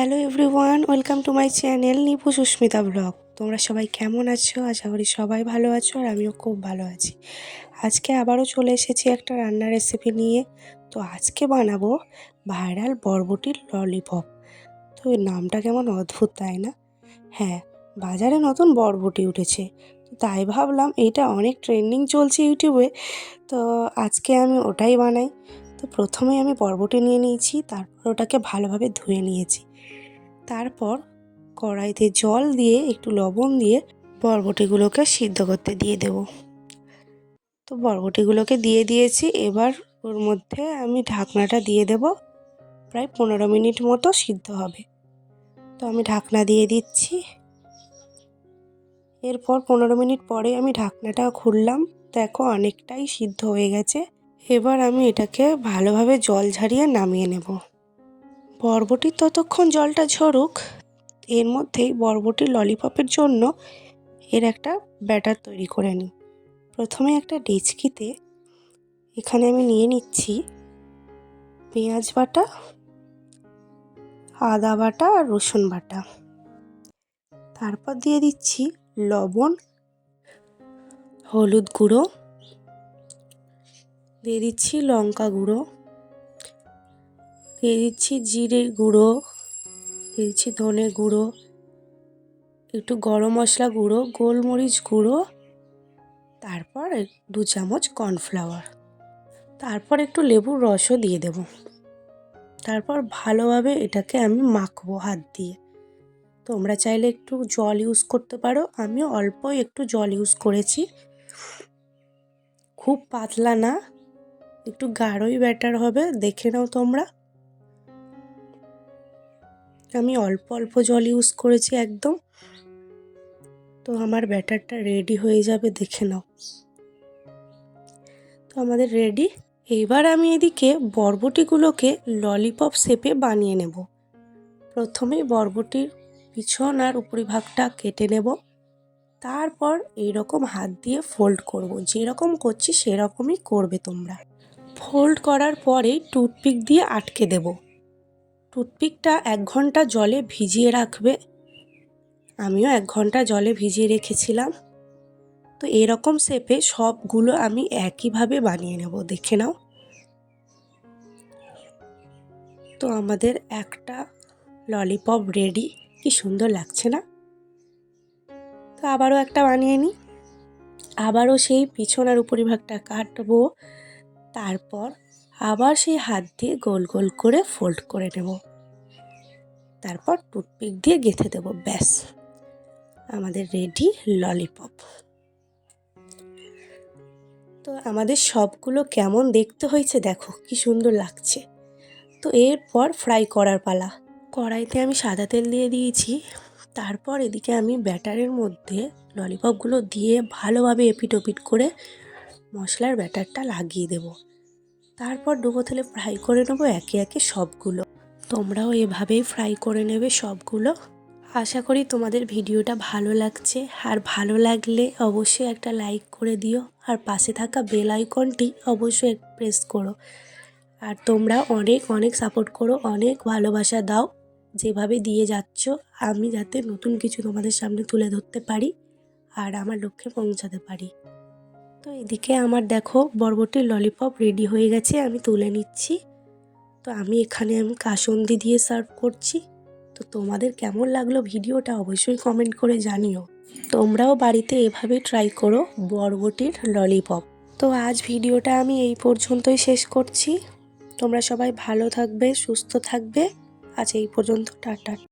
Hello everyone, welcome to my channel Nipu Susmita blog. তোমরা সবাই কেমন আছো? আশা করি সবাই ভালো আছো আর আমিও খুব ভালো আছি। আজকে আবারও চলে এসেছি একটা রান্নার রেসিপি নিয়ে। তো আজকে বানাবো ভাইরাল বরবটির ললিপপ। তো এর নামটা কেমন অদ্ভুত, তাই না? হ্যাঁ, বাজারে নতুন বরবটি উঠেছে, তো তাই ভাবলাম এইটা অনেক ট্রেন্ডিং চলছে ইউটিউবে, তো আজকে আমি ওটাই বানাই। তো প্রথমে আমি বরবটি নিয়ে নিয়েছি, তারপর ওটাকে ভালোভাবে ধুয়ে নিয়েছি। তারপর কড়াইতে জল দিয়ে একটু লবণ দিয়ে বরবটিগুলোকে সিদ্ধ করতে দিয়ে দেব। তো বরবটিগুলোকে দিয়ে দিয়েছি, এবার ওর মধ্যে আমি ঢাকনাটা দিয়ে দেব। প্রায় 15 মিনিট মতো সিদ্ধ হবে। তো আমি ঢাকনা দিয়ে দিচ্ছি। এরপর 15 মিনিট পরে আমি ঢাকনাটা খুললাম, দেখো অনেকটাই সিদ্ধ হয়ে গেছে। এবার আমি এটাকে ভালোভাবে জল ঝারিয়ে নামিয়ে নেব। বরবটির ততক্ষণ জলটা ঝরুক, এর মধ্যেই বরবটির ললিপপের জন্য এর একটা ব্যাটার তৈরি করে নিই। প্রথমে একটা ডেচকিতে এখানে আমি নিয়ে নিচ্ছি পেঁয়াজ বাটা, আদা বাটা আর রসুন বাটা। তারপর দিয়ে দিচ্ছি লবণ, হলুদ গুঁড়ো, দিয়ে দিচ্ছি লঙ্কা গুঁড়ো, দিয়ে দিচ্ছি জিরের গুঁড়ো, দিয়ে দিচ্ছি ধনে গুঁড়ো, একটু গরম মশলা গুঁড়ো, গোলমরিচ গুঁড়ো, তারপর 2 চামচ কর্নফ্লাওয়ার, তারপর একটু লেবুর রসও দিয়ে দেব। তারপর ভালোভাবে এটাকে আমি মাখবো হাত দিয়ে। তোমরা চাইলে একটু জল ইউজ করতে পারো, আমিও অল্প একটু জল ইউজ করেছি। খুব পাতলা না, একটু গাঢ়ই ব্যাটার হবে, দেখে নাও তোমরা। আমি অল্প অল্প জল ইউজ করেছি একদম। তো আমার ব্যাটারটা রেডি হয়ে যাবে, দেখে নাও। তো আমাদের রেডি। এবার আমি এদিকে বরবটিগুলোকে ললিপপ শেপে বানিয়ে নেব। প্রথমেই বরবটির পিছন আর উপরিভাগটা কেটে নেব। তারপর এইরকম হাত দিয়ে ফোল্ড করব, যেরকম করছি সেরকমই করবে তোমরা। ফোল্ড করার পরে টুথপিক দিয়ে আটকে দেব। টুথপিকটা 1 ঘন্টা জলে ভিজিয়ে রাখবে। আমিও 1 ঘন্টা জলে ভিজিয়ে রেখেছিলাম। তো এরকম শেপে সবগুলো আমি একইভাবে বানিয়ে নেব, দেখে নাও। তো আমাদের একটা ললিপপ রেডি। কি সুন্দর লাগছে না? তো আবারও একটা বানিয়ে নিই। আবারও সেই পিছন আর উপরিভাগটা কাটবো। তারপর আবার সেই হাত দিয়ে গোল গোল করে ফোল্ড করে নেব। তারপর টুথপিক দিয়ে গেঁথে দেব। ব্যাস, আমাদের রেডি ললিপপ। তো আমাদের সবগুলো কেমন দেখতে হয়েছে দেখো, কি সুন্দর লাগছে। তো এরপর ফ্রাই করার পালা। কড়াইতে আমি সাদা তেল দিয়ে দিয়েছি। তারপর এদিকে আমি ব্যাটারের মধ্যে ললিপপগুলো দিয়ে ভালোভাবে এপিট ওপিট করে মশলার ব্যাটারটা লাগিয়ে দেব। তারপর ডুবো তেলে ফ্রাই করে নেবো একে একে সবগুলো। তোমরাও এভাবেই ফ্রাই করে নেবে সবগুলো। আশা করি তোমাদের ভিডিওটা ভালো লাগছে, আর ভালো লাগলে অবশ্যই একটা লাইক করে দিও, আর পাশে থাকা বেল আইকনটি অবশ্যই প্রেস করো। আর তোমরা অনেক অনেক সাপোর্ট করো, অনেক ভালোবাসা দাও, যেভাবে দিয়ে যাচ্ছ, আমি যাতে নতুন কিছু তোমাদের সামনে তুলে ধরতে পারি আর আমার লক্ষ্যে পৌঁছাতে পারি। তো এদিকে আমার দেখো বরবটির ললিপপ রেডি হয়ে গেছে, আমি তুলে নিচ্ছি। তো আমি কাসুন্দি দিয়ে সার্ভ করছি। তো তোমাদের কেমন লাগলো ভিডিওটা অবশ্যই কমেন্ট করে জানিও। তোমরাও বাড়িতে এভাবে ট্রাই করো বরবটির ললিপপ। তো আজ ভিডিওটা আমি এই পর্যন্তই শেষ করছি। তোমরা সবাই ভালো থাকবে, সুস্থ থাকবে। আজ এই পর্যন্ত, টাটা।